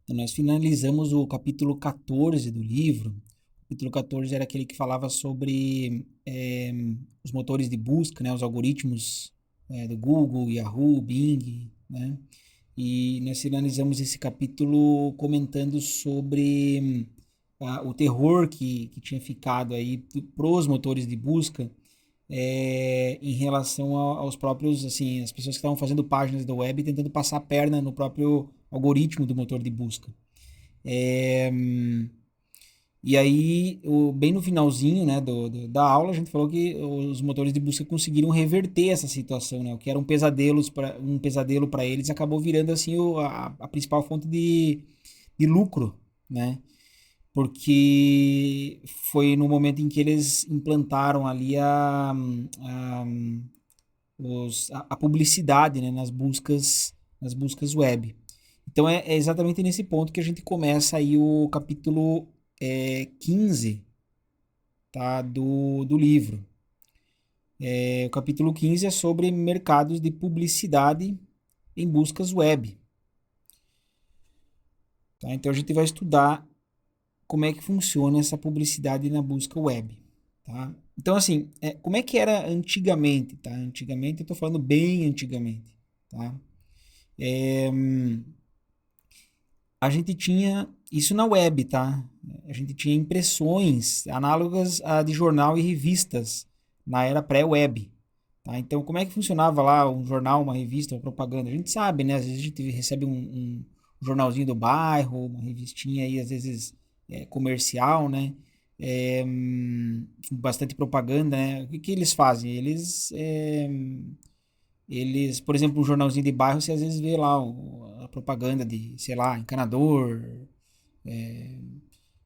Nós finalizamos o capítulo 14 do livro. O capítulo 14 era aquele que falava sobre os motores de busca, né, os algoritmos do Google, Yahoo, Bing, né? E nós finalizamos esse capítulo comentando sobre o terror que tinha ficado aí pros motores de busca em relação aos próprios, assim, as pessoas que estavam fazendo páginas da web tentando passar a perna no próprio algoritmo do motor de busca. É, e aí, bem no finalzinho, né, da aula, a gente falou que os motores de busca conseguiram reverter essa situação, né? O que era um pesadelo para eles acabou virando assim a principal fonte de lucro, né? Porque foi no momento em que eles implantaram ali a publicidade, né, nas buscas web. Então é exatamente nesse ponto que a gente começa aí o capítulo 15, tá, do livro. O capítulo 15 é sobre mercados de publicidade em buscas web. Tá? Então a gente vai estudar como é que funciona essa publicidade na busca web. Tá? Então, assim, como é que era antigamente? Tá? Antigamente, eu estou falando bem antigamente. Tá? É, a gente tinha isso na web, tá? A gente tinha impressões análogas a de jornal e revistas na era pré-web. Tá? Então, como é que funcionava lá um jornal, uma revista, uma propaganda? A gente sabe, né? Às vezes a gente recebe um jornalzinho do bairro, uma revistinha aí, às vezes comercial, né? Bastante propaganda, né? O que eles fazem? Eles, por exemplo, um jornalzinho de bairro, você às vezes vê lá a propaganda de, sei lá, encanador,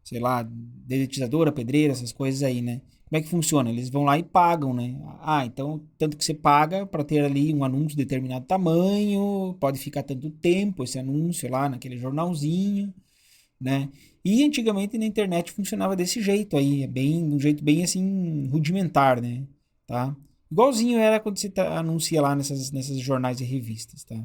sei lá, dedetizadora, pedreira, essas coisas aí, né? Como é que funciona? Eles vão lá e pagam, né? Ah, então, tanto que você paga para ter ali um anúncio de determinado tamanho, pode ficar tanto tempo esse anúncio lá naquele jornalzinho, né? E antigamente na internet funcionava desse jeito aí, um jeito bem assim rudimentar, né? Tá? Igualzinho era quando você anuncia lá nessas jornais e revistas, tá?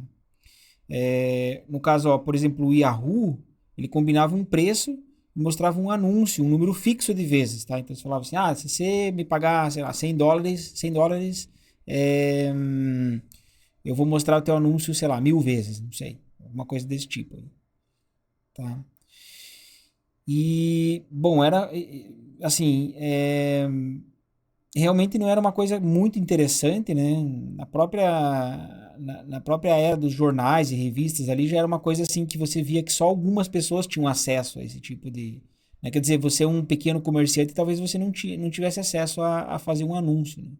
No caso, ó, por exemplo, o Yahoo, ele combinava um preço e mostrava um anúncio, um número fixo de vezes, tá? Então você falava assim, se você me pagar, sei lá, $100, eu vou mostrar o teu anúncio, sei lá, 1000 vezes, não sei, alguma coisa desse tipo aí, tá? E, bom, era, assim, realmente não era uma coisa muito interessante, né? Na própria era dos jornais e revistas ali já era uma coisa assim que você via que só algumas pessoas tinham acesso a esse tipo de. Né? Quer dizer, você é um pequeno comerciante, talvez você não tivesse acesso a fazer um anúncio. Né?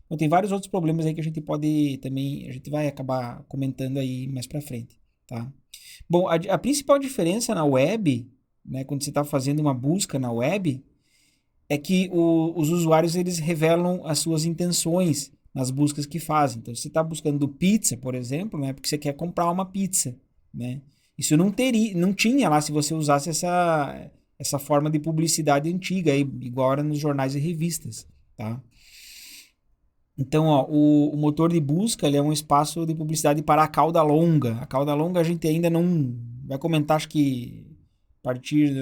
Então tem vários outros problemas aí que a gente pode também, a gente vai acabar comentando aí mais pra frente, tá? Bom, a principal diferença na web, né, quando você está fazendo uma busca na web, é que os usuários eles revelam as suas intenções nas buscas que fazem. Então, se você está buscando pizza, por exemplo, né, porque você quer comprar uma pizza, né? Isso não tinha lá se você usasse essa forma de publicidade antiga, aí, igual era nos jornais e revistas, tá? Então, ó, o motor de busca ele é um espaço de publicidade para a cauda longa. A cauda longa a gente ainda não vai comentar, acho que a partir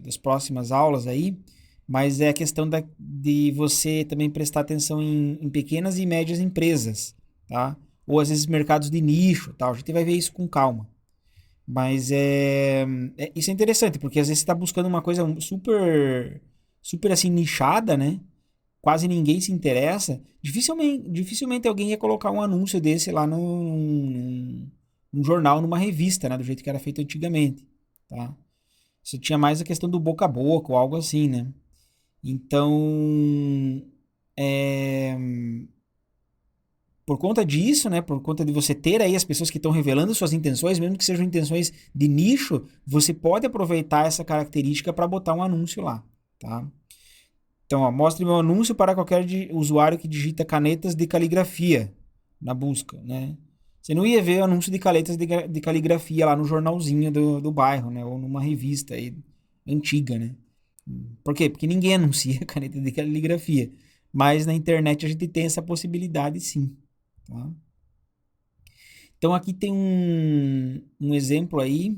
das próximas aulas aí, mas é a questão de você também prestar atenção em pequenas e médias empresas, tá? Ou às vezes mercados de nicho, tal. A gente vai ver isso com calma. Mas isso é interessante, porque às vezes você está buscando uma coisa super assim nichada, né? Quase ninguém se interessa, dificilmente alguém ia colocar um anúncio desse lá num jornal, numa revista, né? Do jeito que era feito antigamente, tá? Você tinha mais a questão do boca a boca ou algo assim, né? Então, é, por conta disso, né? Por conta de você ter aí as pessoas que estão revelando suas intenções, mesmo que sejam intenções de nicho, você pode aproveitar essa característica para botar um anúncio lá, tá? Então, ó, mostre meu anúncio para qualquer usuário que digita canetas de caligrafia na busca, né? Você não ia ver anúncio de canetas de caligrafia lá no jornalzinho do bairro, né? Ou numa revista aí, antiga, né? Por quê? Porque ninguém anuncia caneta de caligrafia. Mas na internet a gente tem essa possibilidade sim, tá? Então aqui tem um exemplo aí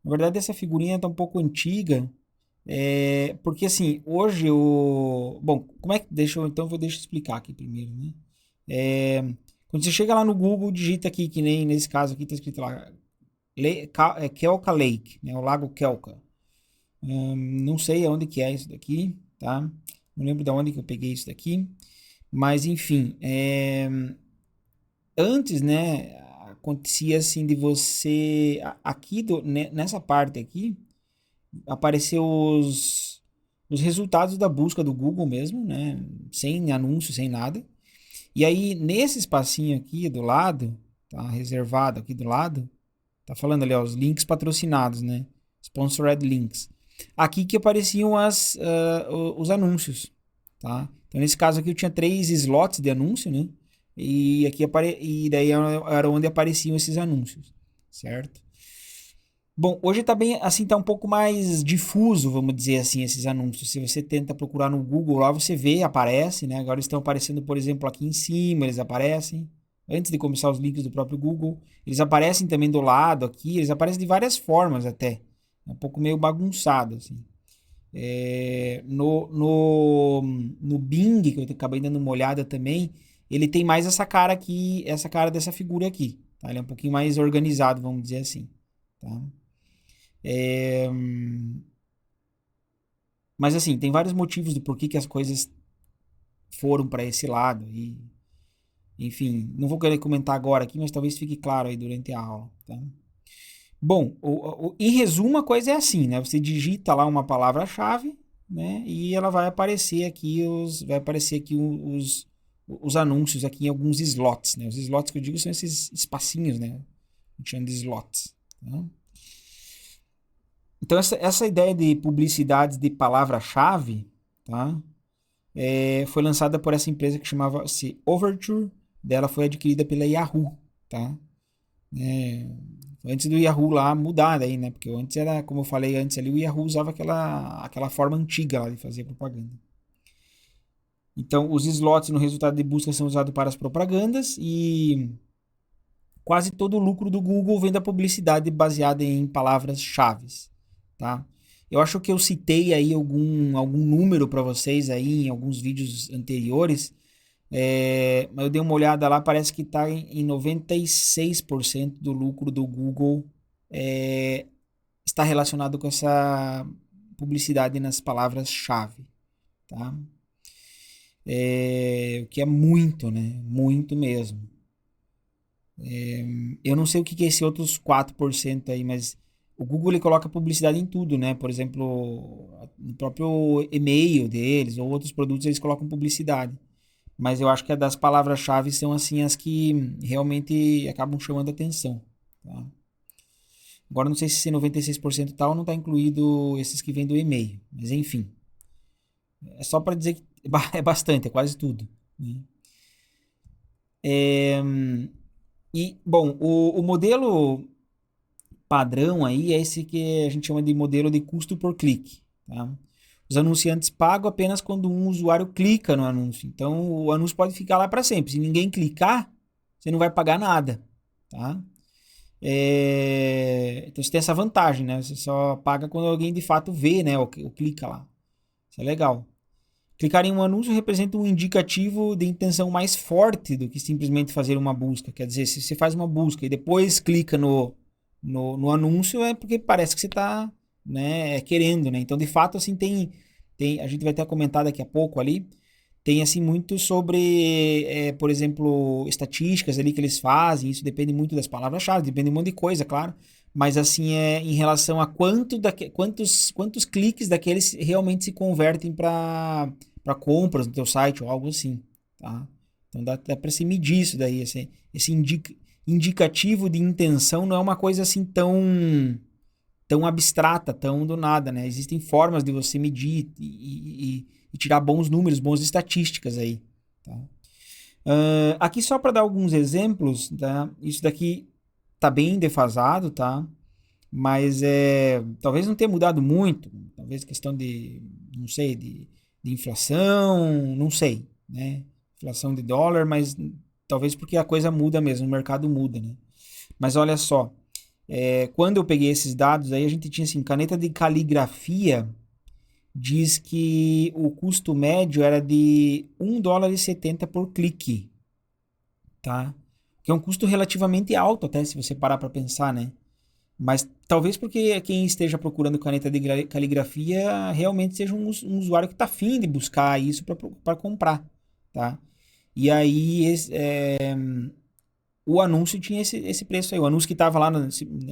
Na verdade, essa figurinha tá um pouco antiga, porque assim, hoje o... Bom, como é que... deixa eu explicar aqui primeiro, né? É, quando você chega lá no Google, digita aqui, que nem nesse caso aqui tá escrito lá, Kelka Lake, né? O Lago Kelka. Não sei aonde que é isso daqui, tá? Não lembro de onde que eu peguei isso daqui. Mas, enfim, antes, né, acontecia assim de você... Aqui, nessa parte aqui, apareceu os resultados da busca do Google mesmo, né? Sem anúncio, sem nada. E aí, nesse espacinho aqui do lado, tá reservado aqui do lado, tá falando ali, ó, os links patrocinados, né? Sponsored links. Aqui que apareciam os anúncios, tá? Então, nesse caso aqui, eu tinha 3 slots de anúncio, né? E daí era onde apareciam esses anúncios, certo? Bom, hoje tá bem, assim, tá um pouco mais difuso, vamos dizer assim, esses anúncios. Se você tenta procurar no Google lá, você vê, aparece, né? Agora estão aparecendo, por exemplo, aqui em cima, eles aparecem. Antes de começar os links do próprio Google. Eles aparecem também do lado aqui, eles aparecem de várias formas até. É um pouco meio bagunçado, assim. No Bing, que eu acabei dando uma olhada também, ele tem mais essa cara aqui, essa cara dessa figura aqui, tá? Ele é um pouquinho mais organizado, vamos dizer assim, tá? É, mas assim, tem vários motivos do porquê que as coisas foram para esse lado. E, enfim, não vou querer comentar agora aqui, mas talvez fique claro aí durante a aula. Tá? Bom, em resumo, a coisa é assim, né? Você digita lá uma palavra-chave, né? E ela vai aparecer aqui os anúncios aqui em alguns slots, né? Os slots que eu digo são esses espacinhos, né? A gente chama de slots. Tá? Então, essa ideia de publicidade de palavra-chave, tá? Foi lançada por essa empresa que chamava-se Overture, dela foi adquirida pela Yahoo, tá? É, antes do Yahoo lá mudar daí, né? Porque antes era, como eu falei antes ali, o Yahoo usava aquela forma antiga lá de fazer propaganda. Então, os slots no resultado de busca são usados para as propagandas e quase todo o lucro do Google vem da publicidade baseada em palavras-chave, tá? Eu acho que eu citei aí algum número para vocês aí em alguns vídeos anteriores, mas eu dei uma olhada lá, parece que está em 96% do lucro do Google é, está relacionado com essa publicidade nas palavras-chave, tá? O que é muito, né? Muito mesmo. Eu não sei o que é esse outros 4% aí, mas o Google ele coloca publicidade em tudo, né? Por exemplo, no próprio e-mail deles ou outros produtos eles colocam publicidade. Mas eu acho que as das palavras-chave são assim as que realmente acabam chamando a atenção. Tá? Agora não sei se esse 96% tal não está incluído esses que vêm do e-mail, mas enfim. É só para dizer que é bastante, é quase tudo. Né? É, e, bom, o modelo padrão aí é esse que a gente chama de modelo de custo por clique. Tá? Os anunciantes pagam apenas quando um usuário clica no anúncio. Então, o anúncio pode ficar lá para sempre. Se ninguém clicar, você não vai pagar nada. Tá? Então, você tem essa vantagem, né? Você só paga quando alguém de fato vê, né? Ou clica lá. Isso é legal. Clicar em um anúncio representa um indicativo de intenção mais forte do que simplesmente fazer uma busca. Quer dizer, se você faz uma busca e depois clica no anúncio, é porque parece que você está, né, querendo, né? Então, de fato, assim, a gente vai até comentar daqui a pouco ali, tem, assim, muito sobre, por exemplo, estatísticas ali que eles fazem, isso depende muito das palavras-chave, depende de um monte de coisa, claro, mas, assim, em relação a quantos cliques daqueles realmente se convertem para compras no teu site ou algo assim, tá? Então, dá para se medir isso daí, esse indicativo de intenção não é uma coisa assim tão abstrata, tão do nada, né? Existem formas de você medir e tirar bons números, boas estatísticas aí, tá? Aqui só para dar alguns exemplos, tá? Isso daqui tá bem defasado, tá? Mas talvez não tenha mudado muito, talvez questão de, não sei, de inflação, não sei, né? Inflação de dólar, mas talvez porque a coisa muda mesmo, o mercado muda, né? Mas olha só, Quando eu peguei esses dados aí, a gente tinha assim, caneta de caligrafia diz que o custo médio era de US$ 1,70 por clique, tá? Que é um custo relativamente alto até, se você parar para pensar, né? Mas talvez porque quem esteja procurando caneta de caligrafia realmente seja um usuário que está afim de buscar isso para comprar, tá? E aí o anúncio tinha esse preço aí. O anúncio que estava lá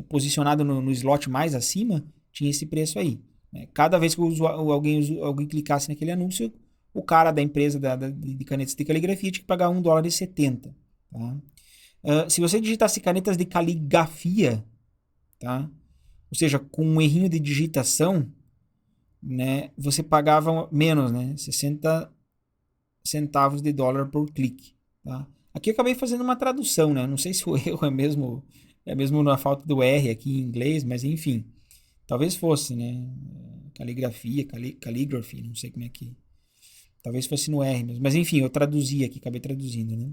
posicionado no slot mais acima tinha esse preço aí, né? Cada vez que alguém clicasse naquele anúncio, o cara da empresa de canetas de caligrafia tinha que pagar US$ 1,70. Tá? Se você digitasse canetas de caligrafia, tá? Ou seja, com um errinho de digitação, né, você pagava menos, né, 60 centavos de dólar por clique, tá? Aqui eu acabei fazendo uma tradução, né? Não sei se o erro é mesmo na falta do R aqui em inglês, mas enfim, talvez fosse, né? Caligrafia, calligraphy, não sei como é que. Talvez fosse no R mesmo. Mas enfim, eu traduzi aqui, acabei traduzindo, né?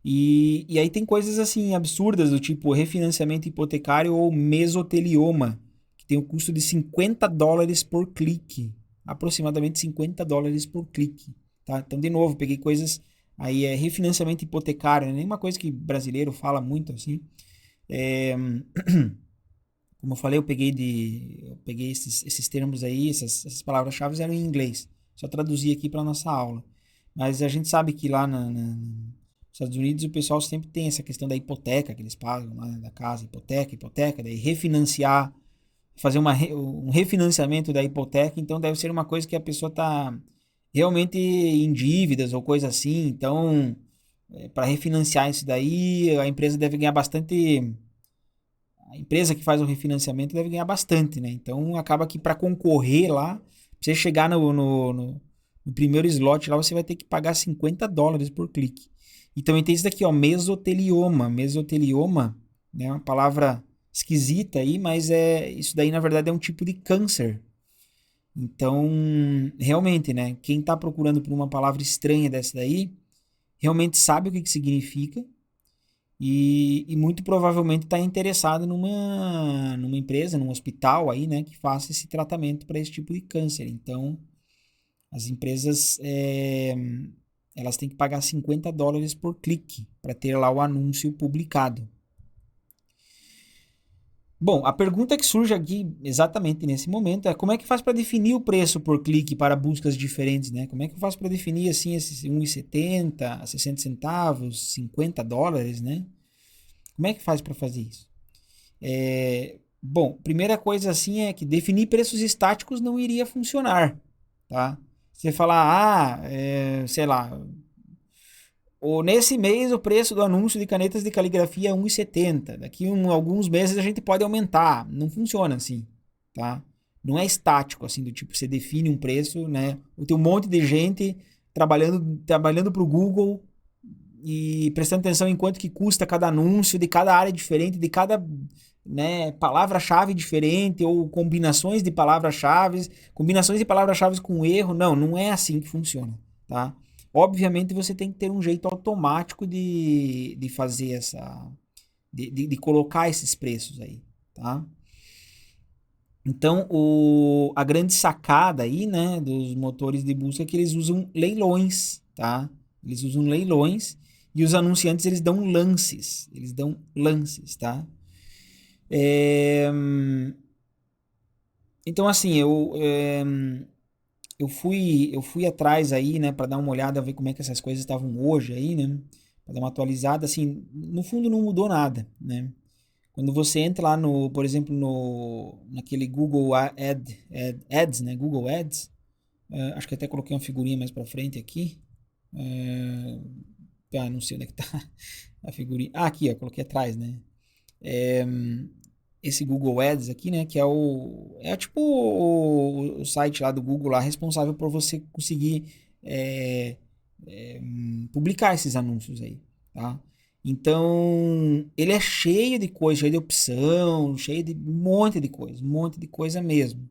E aí tem coisas assim absurdas do tipo refinanciamento hipotecário ou mesotelioma, que tem o custo de US$ 50 por clique. Aproximadamente US$ 50 por clique. Tá? Então, de novo, peguei coisas. Aí é refinanciamento hipotecário, né? Nenhuma coisa que brasileiro fala muito assim. É, como eu falei, eu peguei esses termos aí, essas palavras-chave eram em inglês. Só traduzi aqui para nossa aula. Mas a gente sabe que lá nos Estados Unidos o pessoal sempre tem essa questão da hipoteca que eles pagam lá, né, da casa, hipoteca, daí refinanciar, fazer um refinanciamento da hipoteca, então deve ser uma coisa que a pessoa está realmente em dívidas ou coisa assim. Então, para refinanciar isso daí, a empresa deve ganhar bastante. A empresa que faz o refinanciamento deve ganhar bastante, né? Então acaba que para concorrer lá, pra você chegar no primeiro slot lá, você vai ter que pagar US$ 50 por clique. E também tem isso daqui, ó, mesotelioma. Mesotelioma, né? Uma palavra esquisita aí, mas isso daí na verdade é um tipo de câncer. Então, realmente, né? Quem está procurando por uma palavra estranha dessa daí, realmente sabe o que significa e muito provavelmente está interessado numa empresa, num hospital aí, né, que faça esse tratamento para esse tipo de câncer. Então, as empresas, elas têm que pagar US$ 50 por clique para ter lá o anúncio publicado. Bom, a pergunta que surge aqui exatamente nesse momento é como é que faz para definir o preço por clique para buscas diferentes, né? Como é que eu faço para definir assim esses 1,70, 60 centavos, US$ 50, né? Como é que faz para fazer isso? Bom, primeira coisa assim é que definir preços estáticos não iria funcionar, tá? Você falar, sei lá, ou nesse mês o preço do anúncio de canetas de caligrafia é 1,70. Daqui alguns meses a gente pode aumentar. Não funciona assim, tá? Não é estático assim do tipo você define um preço, né? Tem um monte de gente trabalhando para o Google e prestando atenção em quanto que custa cada anúncio de cada área diferente, de cada, né, palavra-chave diferente ou combinações de palavras-chave com erro. Não, não é assim que funciona, tá? Obviamente você tem que ter um jeito automático de fazer de colocar esses preços aí, tá? Então, a grande sacada aí, né, dos motores de busca é que eles usam leilões, tá? Eles usam leilões e os anunciantes eles dão lances, tá? É, então, assim, eu fui atrás aí, né, para dar uma olhada, ver como é que essas coisas estavam hoje aí, né, para dar uma atualizada, assim, no fundo não mudou nada, né? Quando você entra lá por exemplo, naquele Google Ads, né, Google Ads, acho que até coloquei uma figurinha mais para frente aqui, não sei onde é que tá a figurinha, aqui, ó, coloquei atrás, né, é, esse Google Ads aqui, né, que é tipo o site lá do Google lá responsável por você conseguir é, publicar esses anúncios aí, tá? Então, ele é cheio de coisa, cheio de opção, cheio de um monte de coisa mesmo.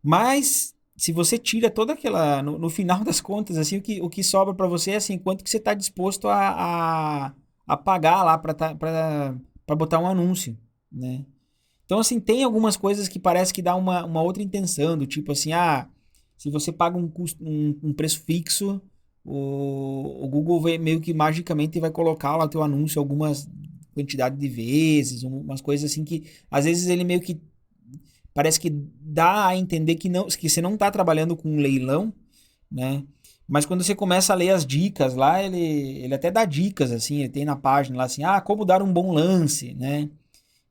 Mas se você tira toda aquela, no final das contas, assim, o que sobra para você é assim, quanto que você está disposto a pagar lá para botar um anúncio, né? Então, assim, tem algumas coisas que parece que dá uma outra intenção, do tipo assim, se você paga um preço fixo, o Google meio que magicamente vai colocar lá o teu anúncio algumas quantidade de vezes, umas coisas assim que às vezes ele meio que parece que dá a entender que você não está trabalhando com um leilão, né? Mas quando você começa a ler as dicas lá, ele até dá dicas, assim, ele tem na página lá assim, como dar um bom lance, né?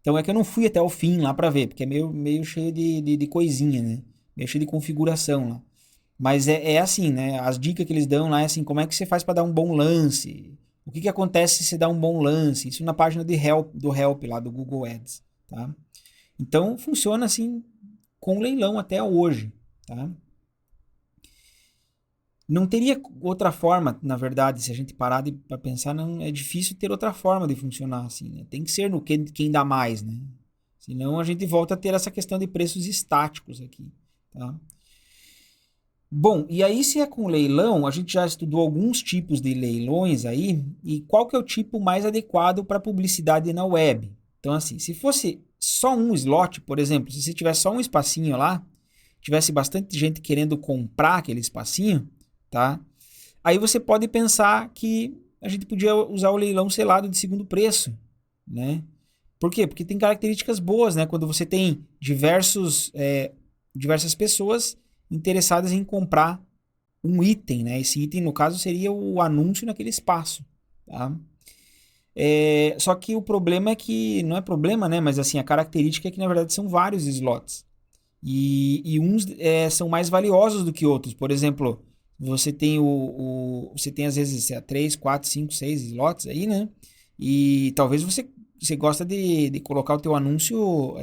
Então é que eu não fui até o fim lá pra ver, porque é meio cheio de coisinha, né? Meio cheio de configuração lá. Mas é assim, né? As dicas que eles dão lá é assim, como é que você faz pra dar um bom lance? O que acontece se você dá um bom lance? Isso na página do Help lá do Google Ads, tá? Então funciona assim com leilão até hoje, tá? Não teria outra forma, na verdade, se a gente parar para pensar, não é difícil ter outra forma de funcionar assim, né? Tem que ser no quem dá mais, né? Senão a gente volta a ter essa questão de preços estáticos aqui, tá? Bom, e aí se é com leilão, a gente já estudou alguns tipos de leilões aí, e qual que é o tipo mais adequado para publicidade na web? Então assim, se fosse só um slot, por exemplo, se você tivesse só um espacinho lá, tivesse bastante gente querendo comprar aquele espacinho, tá? Aí você pode pensar que a gente podia usar o leilão selado de segundo preço, né? Por quê? Porque tem características boas, né? Quando você tem diversas pessoas interessadas em comprar um item, né? Esse item, no caso, seria o anúncio naquele espaço, tá? Só que o problema é que, não é problema, né? Mas assim, a característica é que, na verdade, são vários slots. E uns são mais valiosos do que outros. Por exemplo, você tem você tem às vezes 3, 4, 5, 6 slots aí, né? E talvez você gosta de colocar o teu anúncio,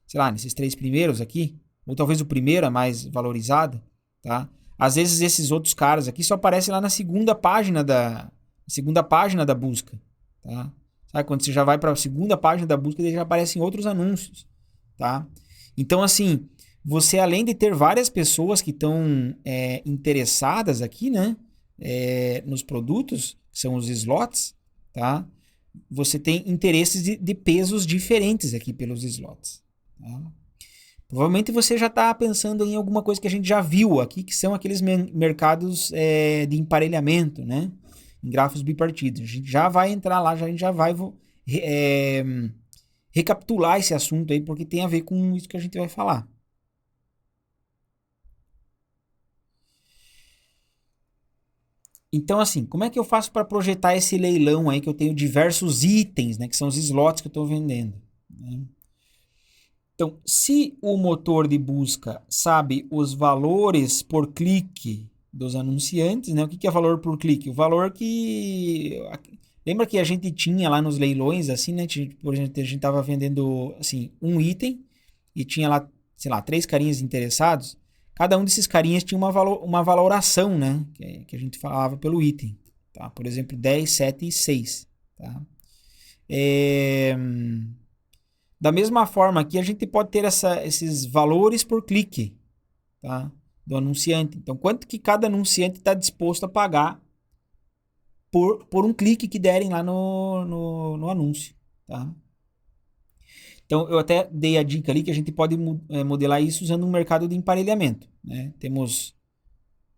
sei lá, nesses 3 primeiros aqui, ou talvez o primeiro é mais valorizado, tá? Às vezes esses outros caras aqui só aparecem lá na segunda página da busca, tá? Sabe, quando você já vai para a segunda página da busca, já aparecem outros anúncios, tá? Então, assim, você além de ter várias pessoas que estão interessadas aqui, né, nos produtos, que são os slots, tá? Você tem interesses de pesos diferentes aqui pelos slots. Tá? Provavelmente você já está pensando em alguma coisa que a gente já viu aqui, que são aqueles mercados de emparelhamento, né? Em grafos bipartidos. A gente já vai entrar lá, a gente já vai recapitular esse assunto aí, porque tem a ver com isso que a gente vai falar. Então, assim, como é que eu faço para projetar esse leilão aí que eu tenho diversos itens, né, que são os slots que eu estou vendendo? Né? Então, se o motor de busca sabe os valores por clique dos anunciantes, né? O que é valor por clique? O valor que... Lembra que a gente tinha lá nos leilões, assim, né? Por exemplo, a gente estava vendendo, assim, um item e tinha lá, sei lá, 3 carinhas interessados. Cada um desses carinhas tinha uma valoração, né? Que a gente falava pelo item, tá? Por exemplo, 10, 7 e 6, tá? Da mesma forma aqui, a gente pode ter esses valores por clique, tá? Do anunciante. Então, quanto que cada anunciante está disposto a pagar por um clique que derem lá no anúncio, tá? Então, eu até dei a dica ali que a gente pode modelar isso usando um mercado de emparelhamento, né? Temos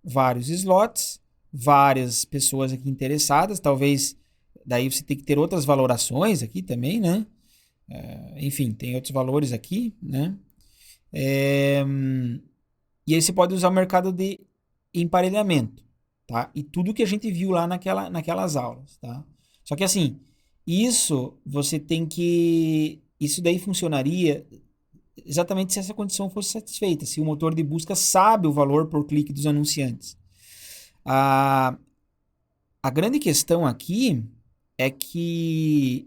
vários slots, várias pessoas aqui interessadas, talvez daí você tem que ter outras valorações aqui também, né? Enfim, tem outros valores aqui, né? E aí você pode usar o mercado de emparelhamento, tá? E tudo que a gente viu lá naquelas aulas, tá? Só que assim, isso você tem que... Isso daí funcionaria exatamente se essa condição fosse satisfeita, se o motor de busca sabe o valor por clique dos anunciantes. A grande questão aqui é que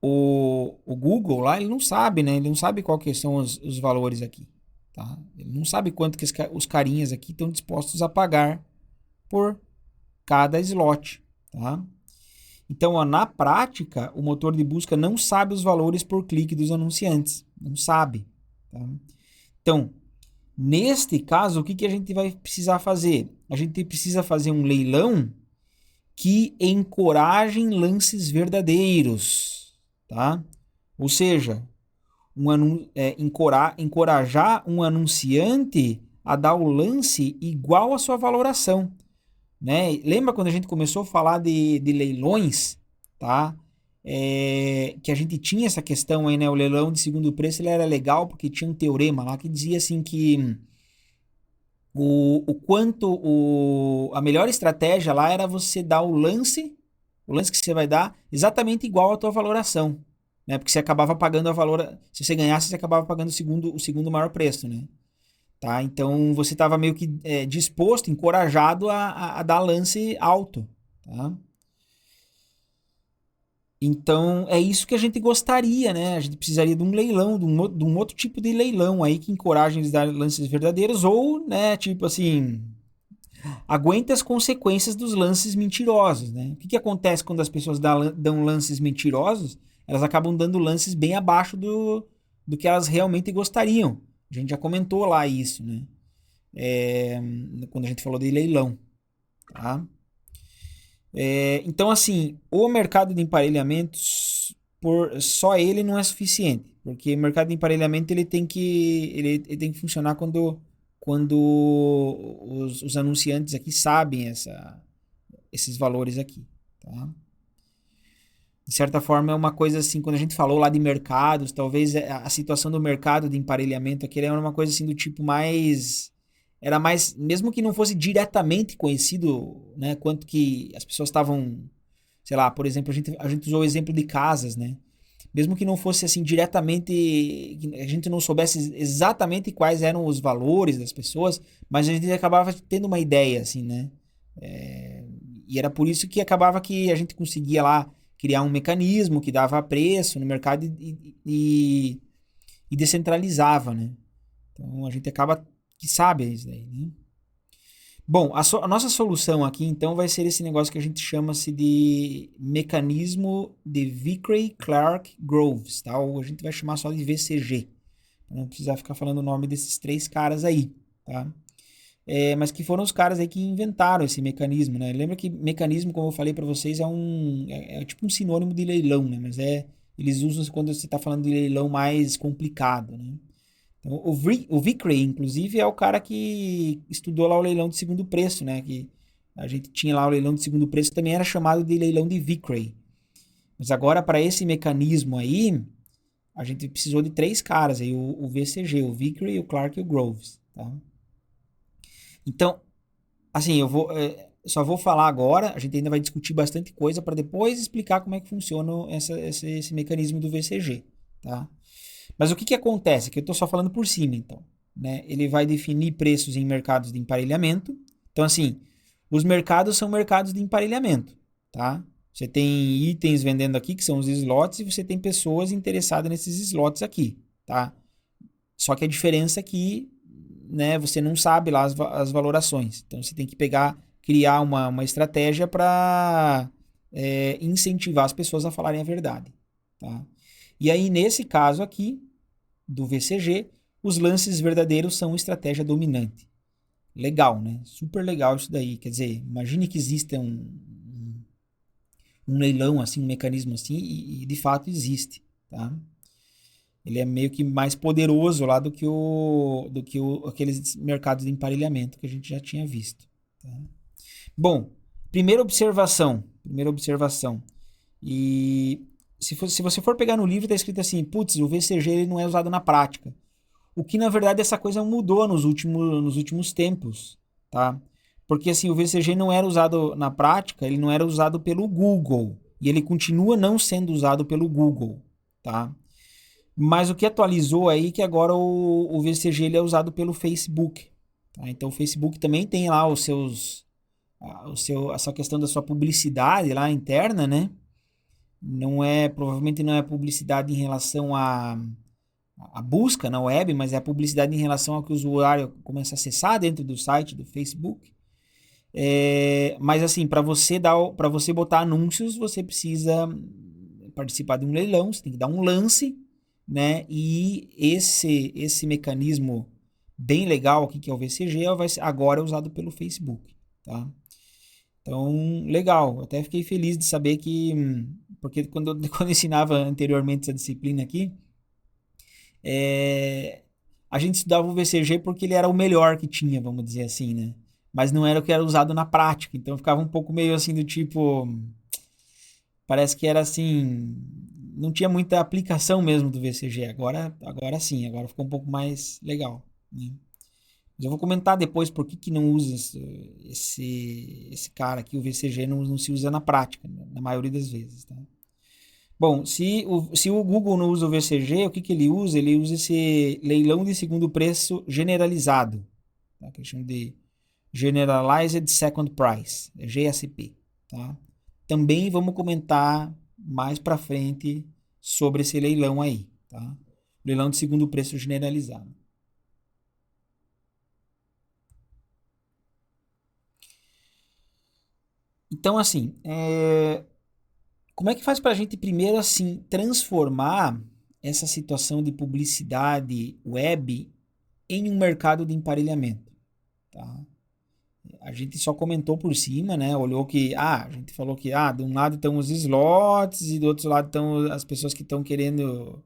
o Google lá, ele não sabe, né? Ele não sabe qual que são os valores aqui, tá? Ele não sabe quanto que os carinhas aqui estão dispostos a pagar por cada slot, tá? Então, na prática, o motor de busca não sabe os valores por clique dos anunciantes. Não sabe, tá? Então, neste caso, o que a gente vai precisar fazer? A gente precisa fazer um leilão que encorajem lances verdadeiros, tá? Ou seja, encorajar um anunciante a dar o lance igual à sua valoração, né? Lembra quando a gente começou a falar de leilões, tá? Que a gente tinha essa questão aí, né? O leilão de segundo preço ele era legal porque tinha um teorema lá que dizia assim que a melhor estratégia lá era você dar o lance que você vai dar exatamente igual à tua valoração, né? Porque você acabava pagando a valor, se você ganhasse, você acabava pagando o segundo maior preço, né? Tá? Então você estava meio que disposto, encorajado a dar lance alto, tá? Então é isso que a gente gostaria, né? A gente precisaria de um leilão, de um outro tipo de leilão aí que encoraje eles a dar lances verdadeiros ou, né, tipo assim, aguente as consequências dos lances mentirosos, né? O que, que acontece quando as pessoas dão lances mentirosos? Elas acabam dando lances bem abaixo do que elas realmente gostariam. A gente já comentou lá isso, né? É, quando a gente falou de leilão, tá? Então, assim, o mercado de emparelhamentos, só ele não é suficiente, porque o mercado de emparelhamento ele tem que funcionar quando os anunciantes aqui sabem esses valores aqui, tá? De certa forma é uma coisa assim, quando a gente falou lá de mercados, talvez a situação do mercado de emparelhamento aqui era uma coisa assim do tipo mais era mais, mesmo que não fosse diretamente conhecido, né, quanto que as pessoas estavam, sei lá, por exemplo, a gente usou o exemplo de casas, né? Mesmo que não fosse assim diretamente, que a gente não soubesse exatamente quais eram os valores das pessoas, mas a gente acabava tendo uma ideia, assim, né? E era por isso que acabava que a gente conseguia lá criar um mecanismo que dava preço no mercado e descentralizava, né? Então a gente acaba que sabe isso daí, né? Bom, a nossa solução aqui então vai ser esse negócio que a gente chama-se de mecanismo de Vickrey-Clark-Groves, tá? Ou a gente vai chamar só de VCG, pra não precisar ficar falando o nome desses três caras aí, tá? Mas que foram os caras aí que inventaram esse mecanismo, né? Lembra que mecanismo, como eu falei para vocês, é tipo um sinônimo de leilão, né? Mas eles usam quando você está falando de leilão mais complicado, né? Então, o Vickrey, inclusive, é o cara que estudou lá o leilão de segundo preço, né? Que a gente tinha lá o leilão de segundo preço, também era chamado de leilão de Vickrey. Mas agora, para esse mecanismo aí, a gente precisou de três caras aí, o VCG, o Vickrey, o Clark e o Groves, tá? Então, assim, só vou falar agora, a gente ainda vai discutir bastante coisa para depois explicar como é que funciona esse mecanismo do VCG, tá? Mas o que, que acontece? Que eu estou só falando por cima, então. Né? Ele vai definir preços em mercados de emparelhamento. Então, assim, os mercados são mercados de emparelhamento, tá? Você tem itens vendendo aqui, que são os slots, e você tem pessoas interessadas nesses slots aqui, tá? Só que a diferença é que, né, você não sabe lá as valorações. Então, você tem que criar uma estratégia para incentivar as pessoas a falarem a verdade, tá? E aí, nesse caso aqui, do VCG, os lances verdadeiros são estratégia dominante. Legal, né? Super legal isso daí. Quer dizer, imagine que exista um leilão assim, um mecanismo assim, e de fato existe, tá? Ele é meio que mais poderoso lá do que aqueles mercados de emparelhamento que a gente já tinha visto, tá? Bom, primeira observação. E se você for pegar no livro, está escrito assim, putz, o VCG ele não é usado na prática. O que, na verdade, essa coisa mudou nos últimos tempos, tá? Porque, assim, o VCG não era usado na prática, ele não era usado pelo Google. E ele continua não sendo usado pelo Google, tá? Mas o que atualizou aí é que agora o VCG ele é usado pelo Facebook, tá? Então, o Facebook também tem lá essa questão da sua publicidade lá interna, né? Provavelmente não é publicidade em relação a busca na web, mas é a publicidade em relação ao que o usuário começa a acessar dentro do site do Facebook. Mas assim, para você botar anúncios, você precisa participar de um leilão, você tem que dar um lance, né? E esse mecanismo bem legal aqui que é o VCG agora é usado pelo Facebook, tá? Então, legal. Até fiquei feliz de saber que porque quando eu ensinava anteriormente essa disciplina aqui, a gente estudava o VCG porque ele era o melhor que tinha, vamos dizer assim, né? Mas não era o que era usado na prática, então ficava um pouco meio assim do tipo, parece que era assim, não tinha muita aplicação mesmo do VCG. Agora sim, agora ficou um pouco mais legal, né? Mas eu vou comentar depois por que não usa esse cara aqui, o VCG não se usa na prática, né? Na maioria das vezes, tá? Bom, se o Google não usa o VCG, o que ele usa? Ele usa esse leilão de segundo preço generalizado, tá? Que eles chamam de Generalized Second Price, GSP, tá? Também vamos comentar mais para frente sobre esse leilão aí, tá? Leilão de segundo preço generalizado. Então, assim, como é que faz para a gente primeiro, assim, transformar essa situação de publicidade web em um mercado de emparelhamento, tá? A gente só comentou por cima, né? Olhou que, a gente falou que, de um lado estão os slots e do outro lado estão as pessoas que estão querendo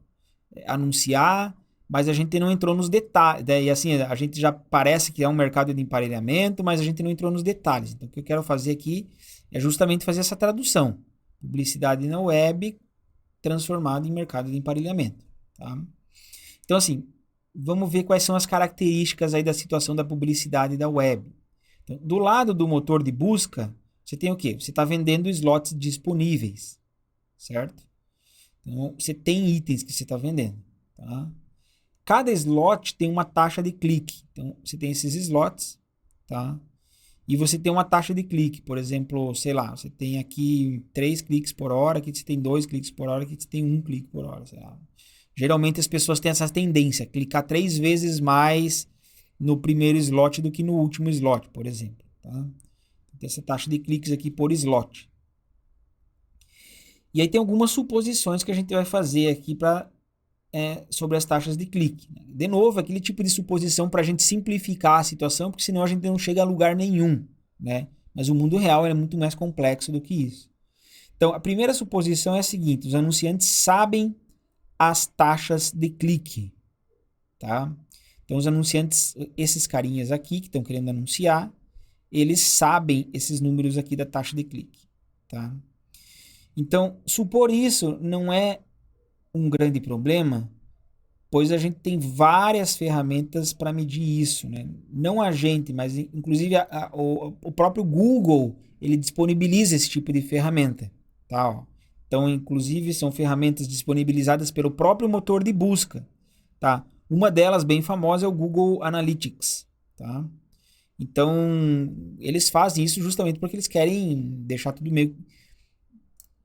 anunciar, mas a gente não entrou nos detalhes. E assim, a gente já parece que é um mercado de emparelhamento, mas a gente não entrou nos detalhes. Então, o que eu quero fazer aqui é justamente fazer essa tradução. Publicidade na web transformada em mercado de emparelhamento, tá? Então, assim, vamos ver quais são as características aí da situação da publicidade da web. Então, do lado do motor de busca, você tem o quê? Você está vendendo slots disponíveis, certo? Então, você tem itens que você está vendendo, tá? Cada slot tem uma taxa de clique. Então, você tem esses slots, tá? E você tem uma taxa de clique. Por exemplo, sei lá, você tem aqui 3 cliques por hora, aqui você tem 2 cliques por hora, aqui você tem 1 clique por hora, sei lá. Geralmente as pessoas têm essa tendência, clicar 3 vezes mais no primeiro slot do que no último slot, por exemplo, tá? Tem essa taxa de cliques aqui por slot. E aí tem algumas suposições que a gente vai fazer aqui sobre as taxas de clique. De novo, aquele tipo de suposição para a gente simplificar a situação, porque senão a gente não chega a lugar nenhum, né? Mas o mundo real é muito mais complexo do que isso. Então, a primeira suposição é a seguinte: os anunciantes sabem as taxas de clique, tá? Então, os anunciantes, esses carinhas aqui que estão querendo anunciar, eles sabem esses números aqui da taxa de clique, tá? Então, supor isso não é um grande problema, pois a gente tem várias ferramentas para medir isso, né? Não a gente, mas inclusive o próprio Google, ele disponibiliza esse tipo de ferramenta, tá? Ó. Então, inclusive, são ferramentas disponibilizadas pelo próprio motor de busca, tá? Uma delas, bem famosa, é o Google Analytics, tá? Então, eles fazem isso justamente porque eles querem deixar tudo meio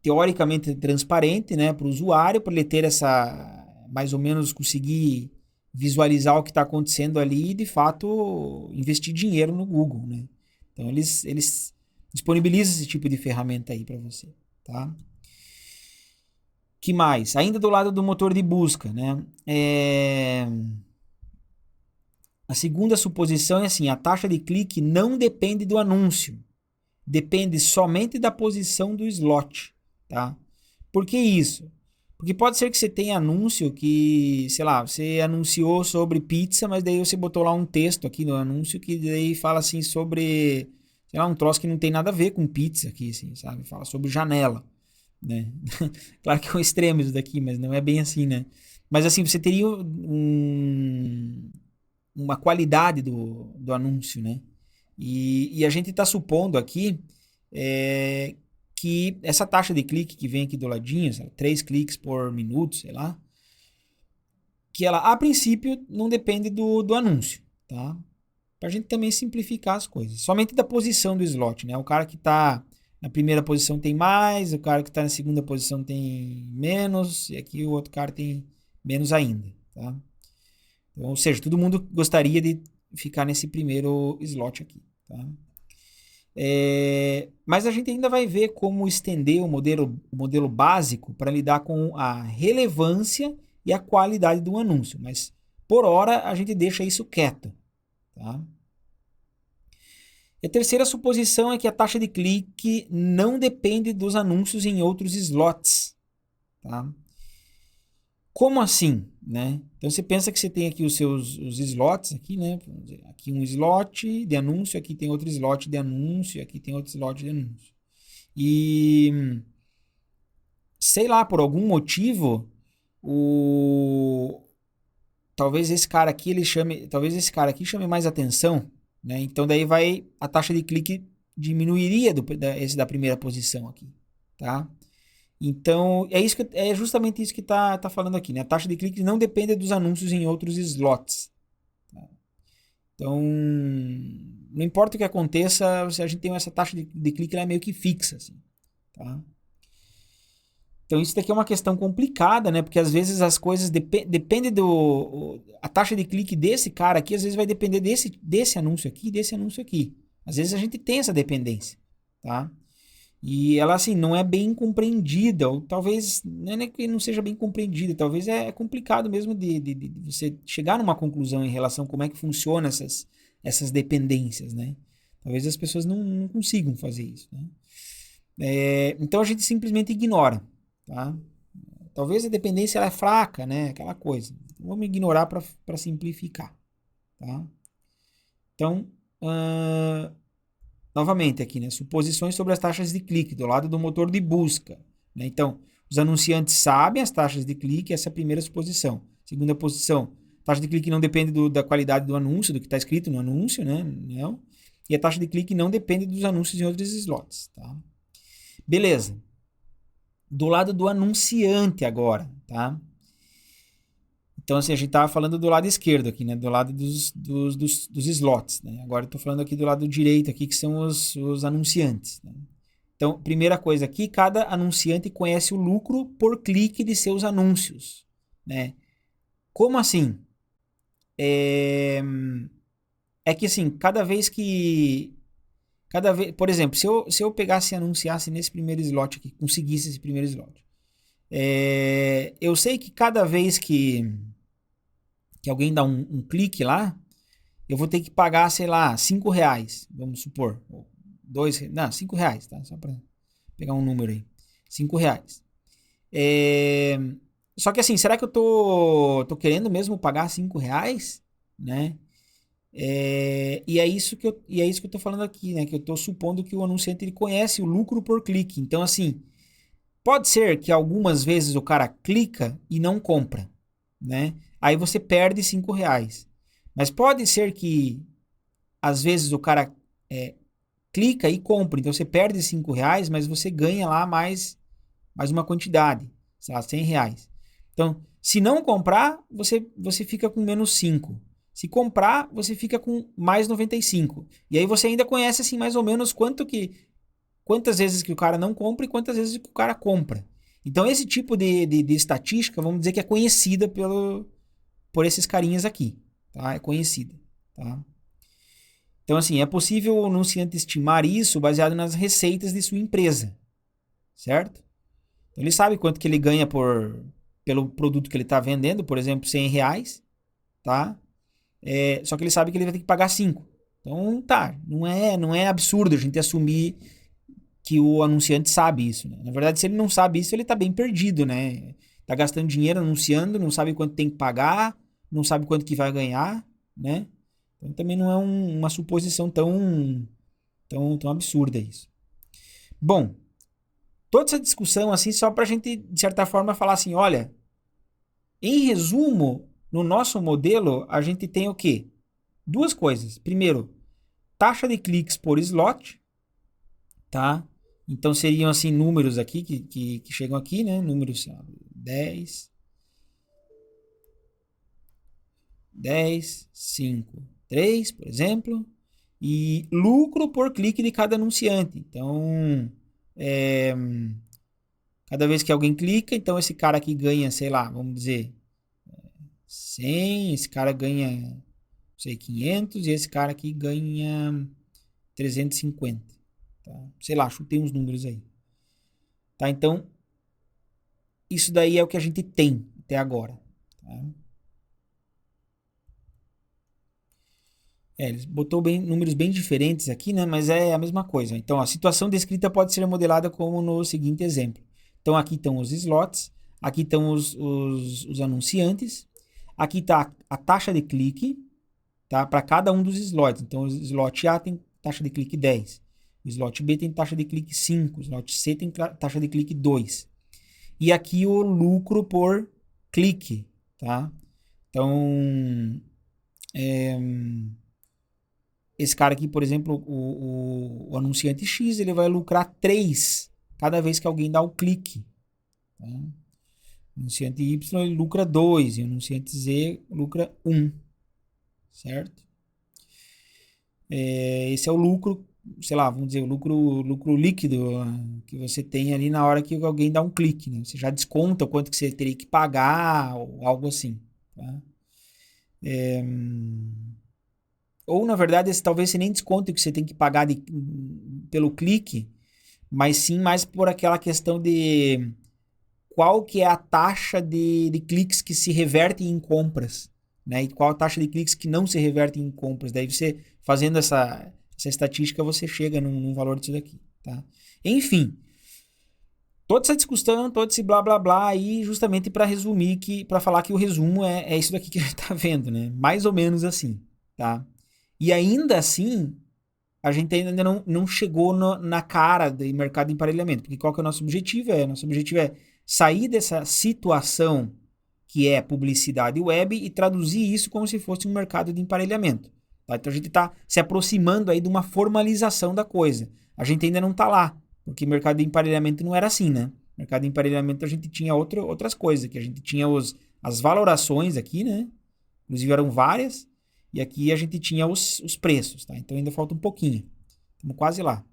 teoricamente transparente, né, para o usuário, para ele ter essa, mais ou menos conseguir visualizar o que está acontecendo ali e de fato investir dinheiro no Google, né? Então eles disponibilizam esse tipo de ferramenta aí para você, tá? Que mais? Ainda do lado do motor de busca, né? A segunda suposição é assim: a taxa de clique não depende do anúncio, depende somente da posição do slot, tá? Por que isso? Porque pode ser que você tenha anúncio que, sei lá, você anunciou sobre pizza, mas daí você botou lá um texto aqui no anúncio que daí fala assim sobre, sei lá, um troço que não tem nada a ver com pizza aqui, assim, sabe? Fala sobre janela, né? Claro que é um extremo isso daqui, mas não é bem assim, né? Mas assim, você teria uma qualidade do anúncio, né? E a gente está supondo aqui é, que essa taxa de clique que vem aqui do ladinho, sabe, 3 cliques por minuto, sei lá, que ela a princípio não depende do anúncio, tá? Para a gente também simplificar as coisas. Somente da posição do slot, né? O cara que está na primeira posição tem mais, o cara que está na segunda posição tem menos, e aqui o outro cara tem menos ainda, tá? Então, ou seja, todo mundo gostaria de ficar nesse primeiro slot aqui, tá? Mas a gente ainda vai ver como estender o modelo básico para lidar com a relevância e a qualidade do anúncio. Mas por hora a gente deixa isso quieto, tá? E a terceira suposição é que a taxa de clique não depende dos anúncios em outros slots. Tá? Como assim? Né? Então você pensa que você tem aqui os slots aqui, né? Aqui um slot de anúncio, aqui tem outro slot de anúncio, aqui tem outro slot de anúncio. E sei lá, por algum motivo, o talvez esse cara aqui talvez esse cara aqui chame mais atenção, né? Então daí a taxa de clique diminuiria esse da primeira posição aqui, tá? Então, é justamente isso que tá falando aqui, né? A taxa de clique não depende dos anúncios em outros slots. Tá? Então, não importa o que aconteça, se a gente tem essa taxa de clique, ela é meio que fixa, assim, tá? Então, isso daqui é uma questão complicada, né? Porque às vezes as coisas depende a taxa de clique desse cara aqui, às vezes vai depender desse anúncio aqui, desse anúncio aqui. Às vezes a gente tem essa dependência, tá? E ela, assim, não é bem compreendida, ou talvez, não é nem que não seja bem compreendida, talvez é complicado mesmo de você chegar numa conclusão em relação a como é que funcionam essas dependências, né? Talvez as pessoas não consigam fazer isso, né? Então a gente simplesmente ignora, tá? Talvez a dependência ela é fraca, né? Aquela coisa. Então, vamos ignorar para simplificar, tá? Então, novamente aqui, né? Suposições sobre as taxas de clique do lado do motor de busca, né? Então, os anunciantes sabem as taxas de clique, essa é a primeira suposição. Segunda posição, taxa de clique não depende da qualidade do anúncio, do que está escrito no anúncio, né? Não. E a taxa de clique não depende dos anúncios em outros slots, tá? Beleza. Do lado do anunciante agora, tá? Então, assim, a gente estava falando do lado esquerdo aqui, né? Do lado dos slots, né? Agora eu estou falando aqui do lado direito aqui, que são os anunciantes, né? Então, primeira coisa aqui, cada anunciante conhece o lucro por clique de seus anúncios, né? Como assim? É que, assim, por exemplo, se eu pegasse e anunciasse nesse primeiro slot aqui, conseguisse esse primeiro slot, eu sei que cada vez que alguém dá um clique lá, eu vou ter que pagar, sei lá, R$ 5, vamos supor. Não, R$ 5, tá? Só para pegar um número aí. R$ 5. É, Só que assim, será que eu tô querendo mesmo pagar R$ 5, né? E é isso que eu tô falando aqui, né? Que eu tô supondo que o anunciante ele conhece o lucro por clique. Então, assim, pode ser que algumas vezes o cara clica e não compra, né? Aí você perde R$ 5. Mas pode ser que às vezes o cara clica e compra. Então você perde R$ 5, mas você ganha lá mais uma quantidade, sei lá, R$ 100. Então, se não comprar, você fica com -5. Se comprar, você fica com mais 95. E aí você ainda conhece assim mais ou menos quantas vezes que o cara não compra e quantas vezes que o cara compra. Então esse tipo de estatística, vamos dizer que é conhecida por esses carinhas aqui, tá? É conhecida, tá? Então, assim, é possível o anunciante estimar isso baseado nas receitas de sua empresa, certo? Então, ele sabe quanto que ele ganha pelo produto que ele está vendendo, por exemplo, R$ 100, tá? Só que ele sabe que ele vai ter que pagar 5. Então, tá, não é absurdo a gente assumir que o anunciante sabe isso, né? Na verdade, se ele não sabe isso, ele está bem perdido, né? Tá gastando dinheiro anunciando, não sabe quanto tem que pagar, não sabe quanto que vai ganhar, né? Então também não é uma suposição tão absurda isso. Bom, toda essa discussão assim só para a gente, de certa forma, falar assim, olha, em resumo, no nosso modelo, a gente tem o quê? Duas coisas. Primeiro, taxa de cliques por slot, tá? Então seriam assim números aqui que chegam aqui, né? Números assim, ó, 10, 10, 5, 3, por exemplo, e lucro por clique de cada anunciante. Então, é, cada vez que alguém clica, então esse cara aqui ganha, sei lá, vamos dizer, 100, esse cara ganha, não sei, 500, e esse cara aqui ganha 350. Tá? Sei lá, chutei uns números aí. Tá? Então, isso daí é o que a gente tem até agora. Tá? Eles botou números bem diferentes aqui, né? Mas é a mesma coisa. Então, a situação descrita pode ser modelada como no seguinte exemplo. Então, aqui estão os slots, aqui estão os anunciantes, aqui está a taxa de clique, tá? Para cada um dos slots. Então, o slot A tem taxa de clique 10, o slot B tem taxa de clique 5, o slot C tem taxa de clique 2. E aqui o lucro por clique, tá? Então, esse cara aqui, por exemplo, o anunciante X, ele vai lucrar 3 cada vez que alguém dá o clique. Tá? O anunciante Y, ele lucra 2 e o anunciante Z lucra 1. Certo? Esse é o lucro, sei lá, vamos dizer, o lucro líquido que você tem ali na hora que alguém dá um clique. Né? Você já desconta o quanto que você teria que pagar ou algo assim. Tá? Ou, na verdade, talvez você nem desconte o que você tem que pagar pelo clique, mas sim mais por aquela questão de qual que é a taxa de cliques que se revertem em compras, né? E qual a taxa de cliques que não se revertem em compras. Daí você, fazendo essa estatística, você chega num valor disso daqui, tá? Enfim, toda essa discussão, todo esse blá blá blá aí, justamente para resumir, para falar que o resumo é isso daqui que a gente tá vendo, né? Mais ou menos assim, tá? E ainda assim, a gente ainda não chegou na cara do mercado de emparelhamento. Porque qual que é o nosso objetivo? Nosso objetivo é sair dessa situação que é publicidade web e traduzir isso como se fosse um mercado de emparelhamento. Tá? Então a gente está se aproximando aí de uma formalização da coisa. A gente ainda não está lá, porque mercado de emparelhamento não era assim, né? Mercado de emparelhamento a gente tinha outras coisas, que a gente tinha as valorações aqui, né? Inclusive eram várias. E aqui a gente tinha os preços, tá? Então ainda falta um pouquinho. Estamos quase lá.